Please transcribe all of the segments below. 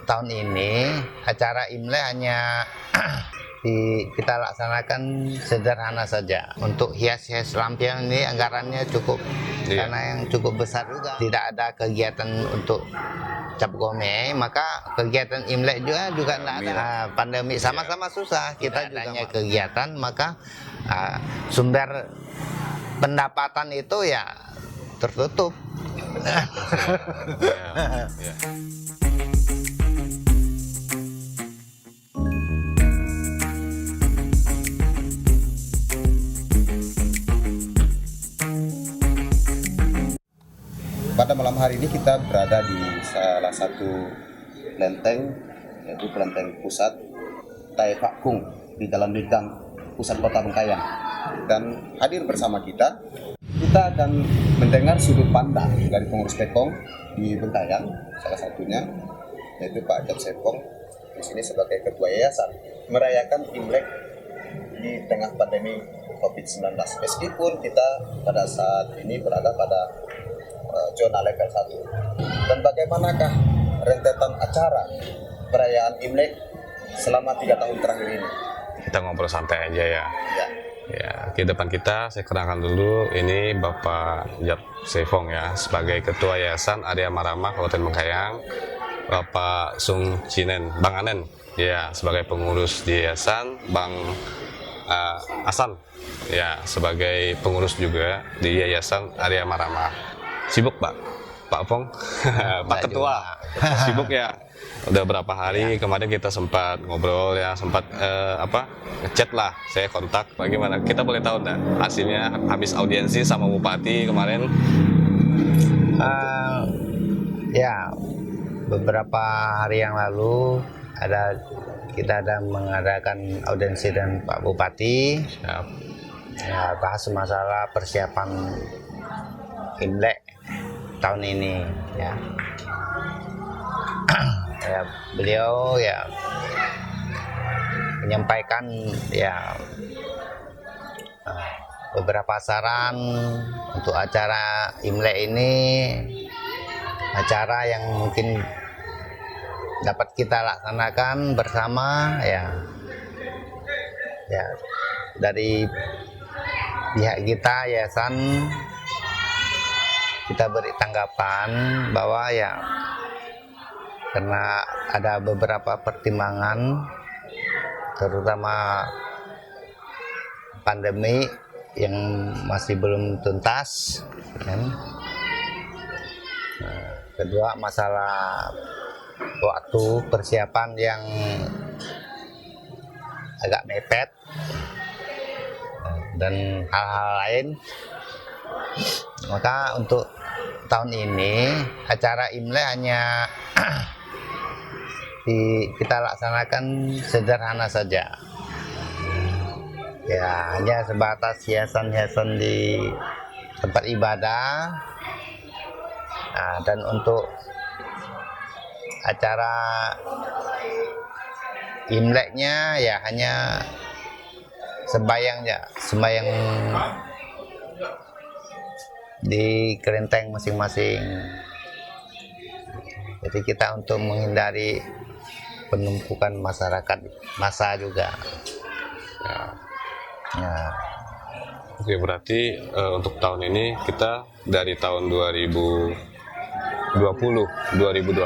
tahun ini acara Imlek hanya kita laksanakan sederhana saja. Untuk hias-hias lampion ini anggarannya cukup, karena yang cukup besar juga. Tidak ada kegiatan untuk cap gome, maka kegiatan Imlek juga tidak ada. Pandemi sama-sama susah, kita juga adanya kegiatan, maka sumber pendapatan itu ya tertutup. Pada malam hari ini kita berada di salah satu kelenteng, yaitu kelenteng pusat Tai Pak Kung di Jalan Bintang, pusat kota Bengkayang. Dan hadir bersama kita akan mendengar sudut pandang dari pengurus Pekong di Bengkayang, salah satunya yaitu Pak Ajat Sepong di sini sebagai ketua yayasan merayakan Imlek di tengah pandemi COVID-19. Meskipun kita pada saat ini berada pada zona level 1. Dan bagaimanakah rentetan acara perayaan Imlek selama 3 tahun terakhir ini? Kita ngobrol santai aja ya. Ya, di depan kita saya kenalkan dulu, ini Bapak Ajat Sepong ya, sebagai Ketua Yayasan Arya Marama Kabupaten Bengkayang. Bapak Sung Cinen, Bang Anen ya, sebagai pengurus di yayasan. Bang Asan ya, sebagai pengurus juga di Yayasan Arya Marama. Sibuk Pak Pong? Pak Ketua sibuk ya. Udah berapa hari kemarin kita sempat ngobrol ya, sempat ngechat lah, saya kontak. Bagaimana, kita boleh tahu enggak hasilnya habis audiensi sama Bupati kemarin? Ya, beberapa hari yang lalu kita ada mengadakan audiensi dengan Pak Bupati. Ya, bahas masalah persiapan Imlek tahun ini ya. Ya, beliau ya menyampaikan ya beberapa saran untuk acara Imlek ini, acara yang mungkin dapat kita laksanakan bersama ya. Ya, dari pihak kita yayasan kita beri tanggapan bahwa ya karena ada beberapa pertimbangan, terutama pandemi yang masih belum tuntas kan? Kedua, masalah waktu persiapan yang agak mepet dan hal-hal lain, maka untuk tahun ini acara Imlek hanya kita laksanakan sederhana saja ya, hanya sebatas hiasan-hiasan di tempat ibadah. Nah, dan untuk acara Imleknya ya hanya sembahyang di kelenteng masing-masing. Jadi kita untuk menghindari penumpukan masyarakat massa juga. Ya. Oke, berarti untuk tahun ini kita dari tahun 2020, 2021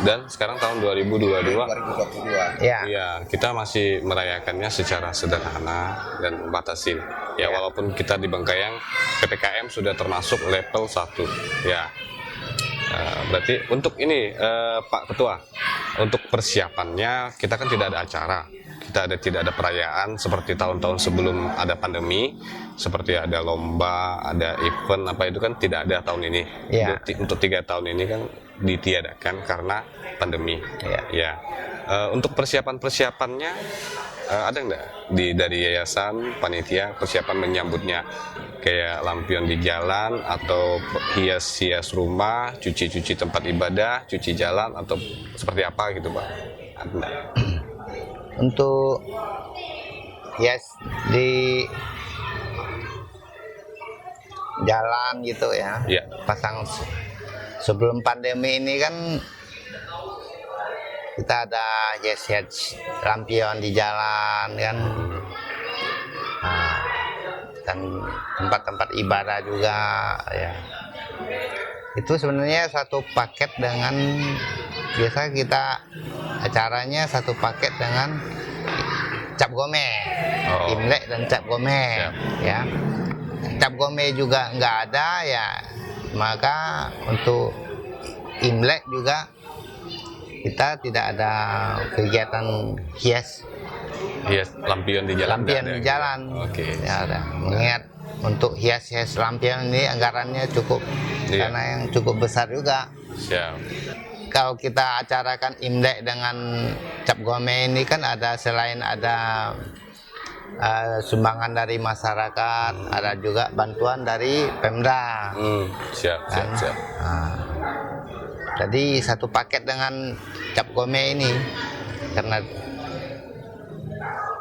dan sekarang tahun 2022. Ya, kita masih merayakannya secara sederhana dan membatasi. Ya, walaupun kita di Bengkayang PPKM sudah termasuk level 1. Ya. Berarti untuk ini Pak Ketua, untuk persiapannya kita kan tidak ada acara, tidak ada perayaan seperti tahun-tahun sebelum ada pandemi, seperti ada lomba, ada event apa itu kan tidak ada tahun ini. Untuk 3 tahun ini kan ditiadakan karena pandemi. Ya. Untuk persiapannya ada nggak dari yayasan panitia persiapan menyambutnya, kayak lampion di jalan atau hias rumah, cuci tempat ibadah, cuci jalan atau seperti apa gitu Pak? Ada. Untuk hias di jalan gitu ya, pasang sebelum pandemi ini kan kita ada hias-hias lampion di jalan kan. Nah, dan tempat-tempat ibadah juga ya. Itu sebenarnya satu paket dengan biasa kita acaranya satu paket dengan cap gome, Imlek dan cap gome ya. Cap gome juga nggak ada ya, maka untuk Imlek juga kita tidak ada kegiatan hias lampion di jalan. Oke. Ya, ada. Mengingat untuk hias lampion ini anggarannya cukup karena yang cukup besar juga. Siap. Kalau kita acarakan Imlek dengan cap gome ini kan ada selain ada sumbangan dari masyarakat, ada juga bantuan dari Pemda. Siap. Nah, jadi satu paket dengan cap gome ini karena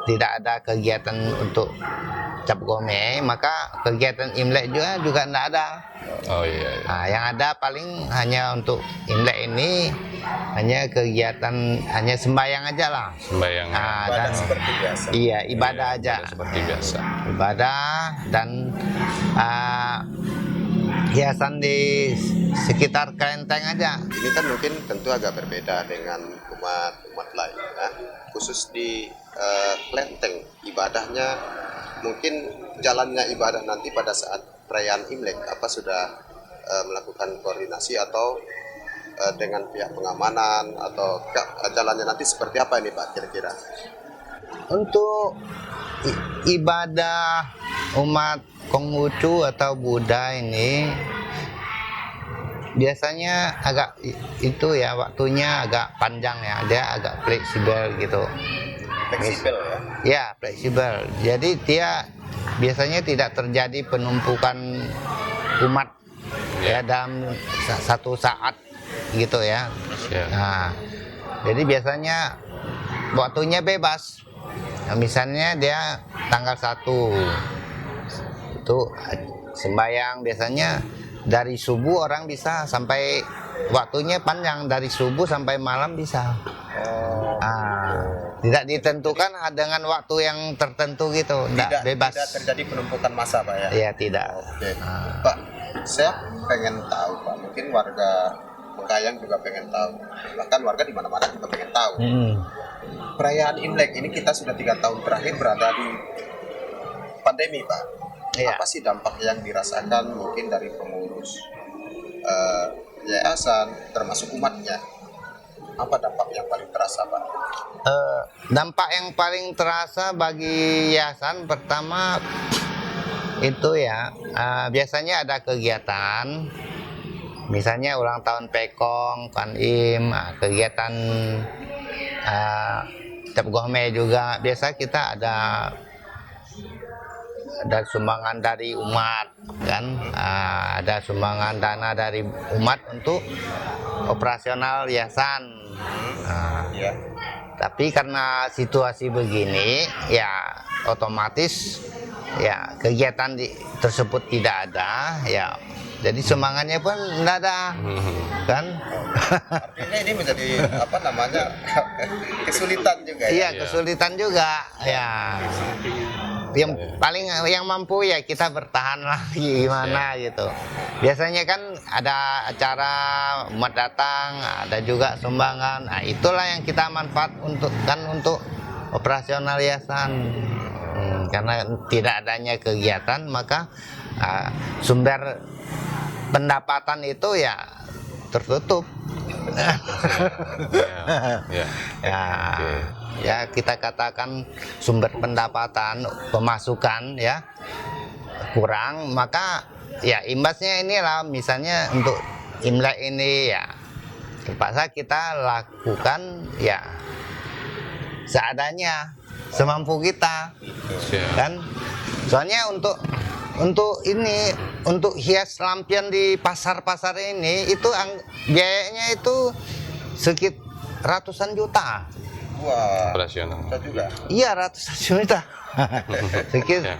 tidak ada kegiatan untuk cap gome, maka kegiatan Imlek juga tidak ada. Nah, yang ada paling hanya untuk Imlek ini hanya kegiatan hanya sembahyang aja lah. Sembahyang. Ibadah seperti biasa. Iya, ibadah aja. Seperti biasa. Ibadah dan hiasan di sekitar kelenteng aja. Ini kan mungkin tentu agak berbeda dengan umat lain. Nah, khusus di kelenteng ibadahnya, mungkin jalannya ibadah nanti pada saat perayaan Imlek, apa sudah melakukan koordinasi atau dengan pihak pengamanan atau jalannya nanti seperti apa ini Pak kira-kira? Untuk ibadah umat Konghucu atau Buddha ini biasanya agak itu ya waktunya agak panjang ya, dia agak fleksibel gitu. Fleksibel ya? Ya, fleksibel. Jadi dia biasanya tidak terjadi penumpukan umat ya dalam satu saat gitu ya. Nah, jadi biasanya waktunya bebas. Nah, misalnya dia tanggal 1 itu sembahyang biasanya dari subuh orang bisa sampai waktunya panjang dari subuh sampai malam bisa. Tidak ditentukan dengan waktu yang tertentu gitu, tidak bebas. Tidak terjadi penumpukan massa Pak ya? Iya tidak. Oke. Pak, saya pengen tahu Pak, mungkin warga Bengkayang juga pengen tahu, bahkan warga di mana-mana juga pengen tahu. Perayaan Imlek ini kita sudah 3 tahun terakhir berada di pandemi Pak. Apa sih dampak yang dirasakan mungkin dari pengurus yayasan termasuk umatnya? Apa dampak yang paling terasa Pak? Dampak yang paling terasa bagi yayasan pertama itu ya biasanya ada kegiatan, misalnya ulang tahun Pekong, Kuan Im, kegiatan Cap Gome juga biasa kita ada sumbangan dari umat kan, ada sumbangan dana dari umat untuk operasional yayasan. Tapi karena situasi begini ya otomatis ya kegiatan tersebut tidak ada ya, jadi sumbangannya pun tidak ada kan. Artinya ini menjadi apa namanya kesulitan juga ya? Iya, kesulitan juga ya. Yang mampu ya kita bertahan lagi gimana gitu. Biasanya kan ada acara umat datang, ada juga sumbangan. Nah, itulah yang kita manfaat untuk operasional yayasan. Karena tidak adanya kegiatan maka sumber pendapatan itu ya tertutup. Ya kita katakan sumber pendapatan pemasukan ya kurang, maka ya imbasnya inilah misalnya untuk Imlek ini ya terpaksa kita lakukan ya seadanya, semampu kita kan. Soalnya untuk hias lampion di pasar-pasar ini itu biayanya itu sekitar ratusan juta. Wah, operasional juga. Iya, ratusan juta. Sekitar.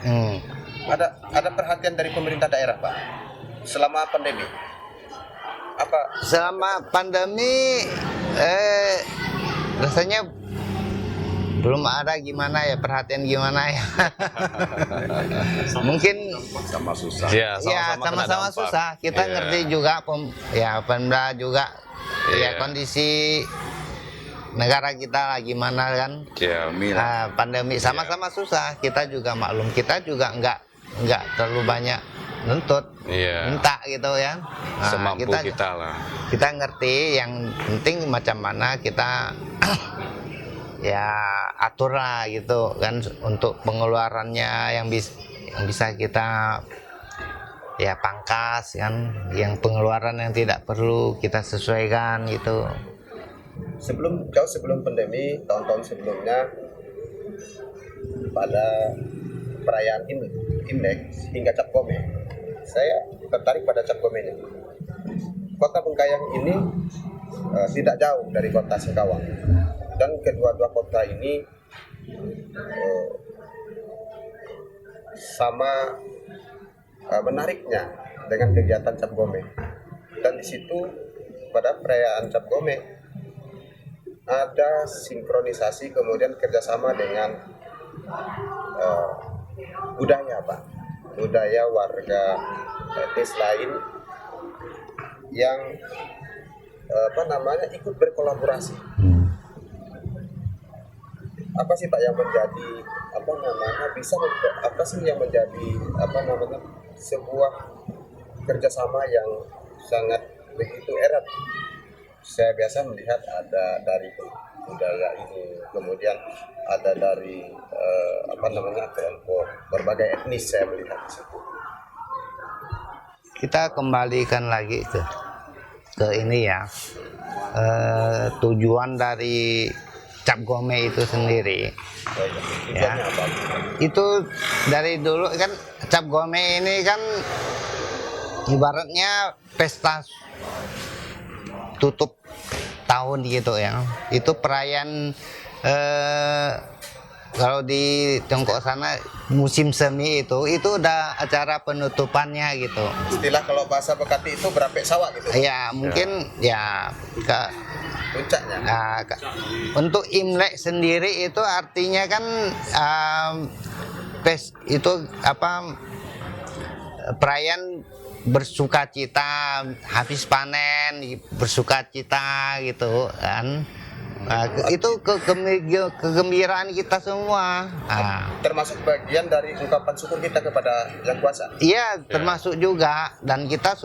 Ada perhatian dari pemerintah daerah Pak selama pandemi? Apa? Selama pandemi rasanya belum ada gimana ya, perhatian gimana ya. Mungkin sama susah. Ya, sama-sama susah. Kita ngerti juga Pemda juga kondisi negara kita lah gimana kan. Pandemi sama-sama susah. Kita juga maklum, kita juga nggak terlalu banyak nuntut, minta gitu ya. Semampu kita lah. Kita ngerti, yang penting macam mana kita ya atur lah gitu kan, untuk pengeluarannya yang bisa kita ya pangkas kan, yang pengeluaran yang tidak perlu kita sesuaikan gitu. Jauh sebelum pandemi, tahun-tahun sebelumnya, pada perayaan Imlek hingga Cap Gome, saya tertarik pada Cap Gomenya. Kota Bengkayang ini tidak jauh dari kota Singkawang, dan kedua-dua kota ini sama menariknya dengan kegiatan Cap Gome. Dan di situ pada perayaan Cap Gome ada sinkronisasi, kemudian kerjasama dengan budaya, Pak, budaya warga etnis lain yang ikut berkolaborasi. Apa sih Pak yang menjadi yang menjadi sebuah kerjasama yang sangat begitu erat? Saya biasa melihat ada dari budaya ini, kemudian ada dari kelompok berbagai etnis, saya melihat di situ. Kita kembalikan lagi ke ini ya, tujuan dari Cap Gome itu sendiri. Ya, itu dari dulu kan Cap Gome ini kan ibaratnya pesta tutup tahun gitu ya. Itu perayaan kalau di Tiongkok sana musim semi itu udah acara penutupannya gitu. Istilah kalau bahasa Bekati itu berapek sawah gitu. Ya mungkin ya puncaknya. Untuk Imlek sendiri itu artinya kan perayaan bersukacita, habis panen bersukacita gitu kan. Itu kegembiraan kita semua. Termasuk bagian dari ungkapan syukur kita kepada Yang Kuasa. Iya, termasuk juga, dan kita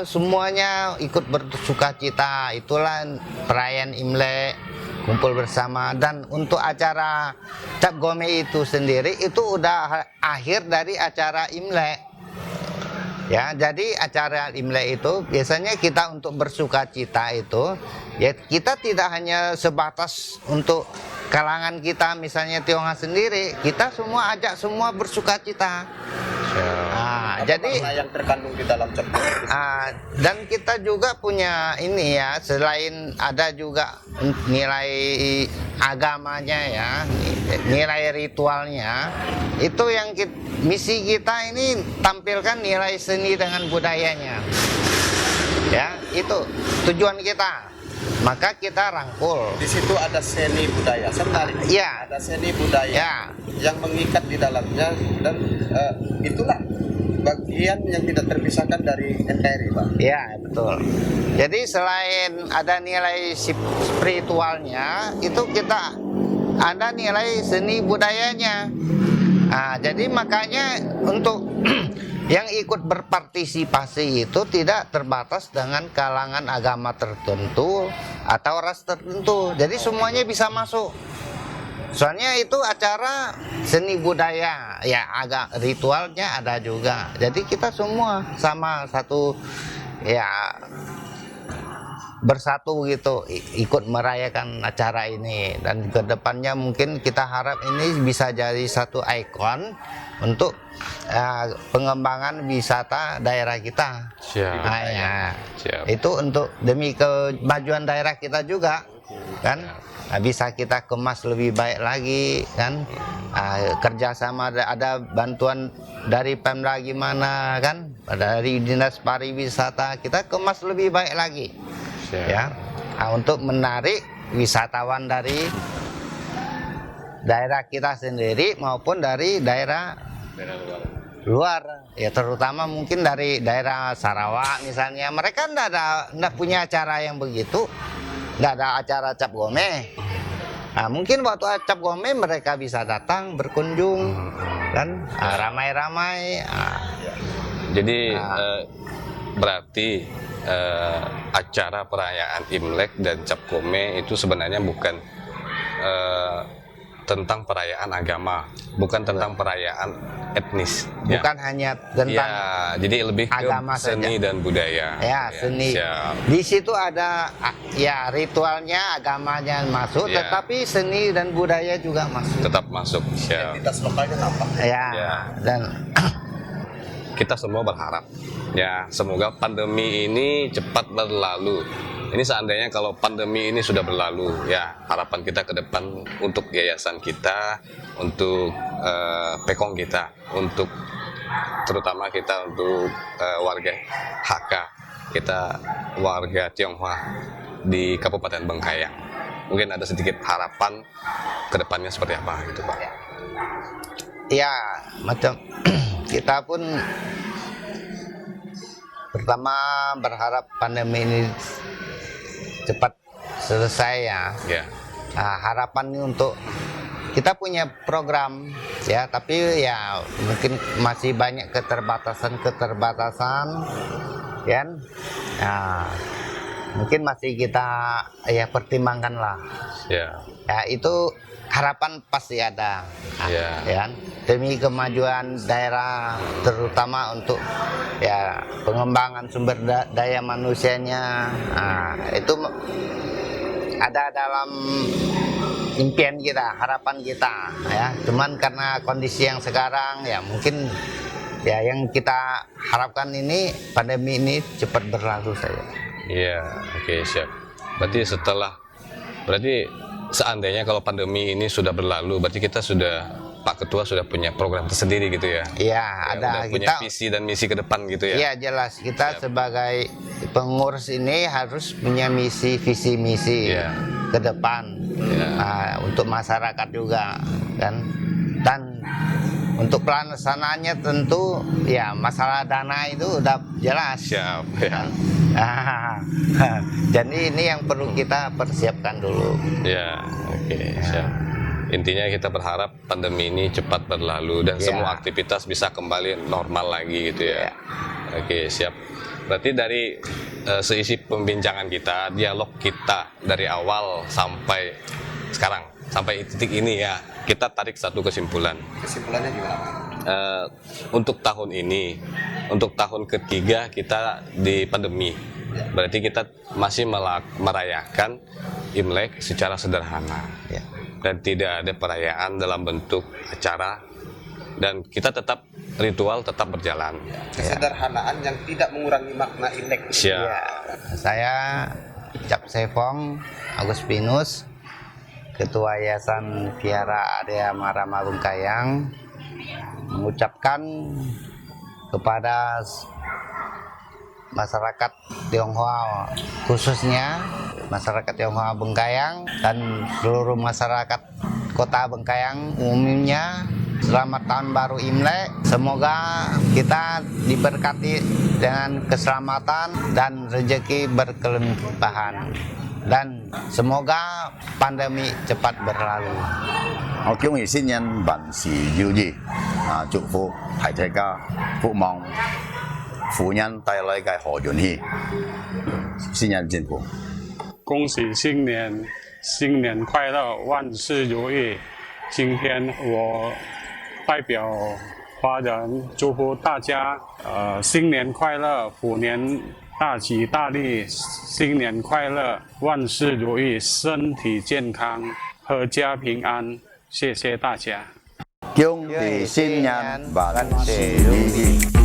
semuanya ikut bersukacita. Itulah perayaan Imlek, kumpul bersama. Dan untuk acara Cap Gome itu sendiri itu udah akhir dari acara Imlek. Ya, jadi acara Imlek itu biasanya kita untuk bersukacita itu ya, kita tidak hanya sebatas untuk kalangan kita, misalnya Tionghoa sendiri, kita semua ajak semua bersukacita. Jadi yang terkandung di dalam Cap Gome. Dan kita juga punya ini ya, selain ada juga nilai agamanya ya, nilai ritualnya, itu yang misi kita ini tampilkan nilai seni dengan budayanya. Ya, itu tujuan kita. Maka kita rangkul. Di situ ada seni budaya, sebenarnya. Iya. Ada seni budaya yang mengikat di dalamnya, dan itulah bagian yang tidak terpisahkan dari NKRI, Pak. Iya, betul. Jadi selain ada nilai spiritualnya, itu kita ada nilai seni budayanya. Jadi makanya untuk yang ikut berpartisipasi itu tidak terbatas dengan kalangan agama tertentu atau ras tertentu. Jadi semuanya bisa masuk. Soalnya itu acara seni budaya, ya agak ritualnya ada juga. Jadi kita semua sama satu ya, bersatu gitu, ikut merayakan acara ini. Dan kedepannya mungkin kita harap ini bisa jadi satu ikon untuk pengembangan wisata daerah kita. Siap. Itu untuk demi kemajuan daerah kita juga kan. Bisa kita kemas lebih baik lagi kan. Kerjasama, ada bantuan dari Pemda gimana kan, dari Dinas Pariwisata, kita kemas lebih baik lagi. Ya, untuk menarik wisatawan dari daerah kita sendiri maupun dari daerah luar, ya terutama mungkin dari daerah Sarawak misalnya. Mereka nggak punya acara yang begitu, nggak ada acara cap gome. Nah, mungkin waktu cap gome mereka bisa datang berkunjung dan ramai-ramai. Jadi berarti acara perayaan Imlek dan cap gome itu sebenarnya bukan tentang perayaan agama, bukan tentang perayaan etnis, bukan hanya tentang jadi lebih ke agama seni saja. Dan budaya. Seni. Di situ ada ritualnya, agamanya masuk, tetapi seni dan budaya juga masuk. Tetap masuk. Identitas lokalnya tampak. Dan kita semua berharap semoga pandemi ini cepat berlalu. Ini seandainya kalau pandemi ini sudah berlalu, harapan kita ke depan untuk yayasan kita, untuk pekong kita, untuk terutama kita untuk warga HK, kita warga Tionghoa di Kabupaten Bengkayang. Mungkin ada sedikit harapan ke depannya seperti apa gitu, Pak? Ya, macam kita pun pertama berharap pandemi ini cepat selesai harapan ini untuk kita punya program tapi mungkin masih banyak keterbatasan kan, mungkin masih kita pertimbangkan lah. Itu harapan pasti ada, demi kemajuan daerah, terutama untuk pengembangan sumber daya manusianya. Itu ada dalam impian kita, harapan kita, cuman karena kondisi yang sekarang mungkin yang kita harapkan ini pandemi ini cepat berlalu saja. Oke, siap. Berarti seandainya kalau pandemi ini sudah berlalu, berarti kita Pak Ketua sudah punya program tersendiri gitu ya? Ada. Udah punya visi dan misi ke depan gitu ya? Iya, jelas. Kita sebagai pengurus ini harus punya visi misi ke depan untuk masyarakat juga, kan? Dan untuk pelaksanaannya tentu masalah dana itu udah jelas. Siap. Jadi ini yang perlu kita persiapkan dulu. Oke, siap. Intinya kita berharap pandemi ini cepat berlalu dan semua aktivitas bisa kembali normal lagi gitu ya. Oke, siap. Berarti dari seisi pembincangan kita, dialog kita dari awal sampai sekarang, sampai titik ini kita tarik satu kesimpulan. Kesimpulannya gimana? Untuk tahun ini, untuk tahun ketiga kita di pandemi, berarti kita masih merayakan Imlek secara sederhana. Dan tidak ada perayaan dalam bentuk acara, dan kita tetap ritual tetap berjalan. Kesederhanaan yang tidak mengurangi makna Imlek. Saya Cap Sevong Agustinus, Ketua Yayasan Vihara Arya Marama Bengkayang, mengucapkan kepada masyarakat Tionghoa, khususnya masyarakat Tionghoa Bengkayang dan seluruh masyarakat Kota Bengkayang umumnya, selamat tahun baru Imlek. Semoga kita diberkati dengan keselamatan dan rezeki berkelimpahan, dan semoga pandemi cepat berlalu. 我恭喜新年万事如意，祝福大家福望虎年帶來嘅賀運氣，新年進步。恭喜新年快樂，万事如意。今天我代表华人祝福大家，新年快乐，虎年大吉大利，新年快乐，万事如意，身体健康，阖家平安。谢谢大家。恭喜新年萬事如意。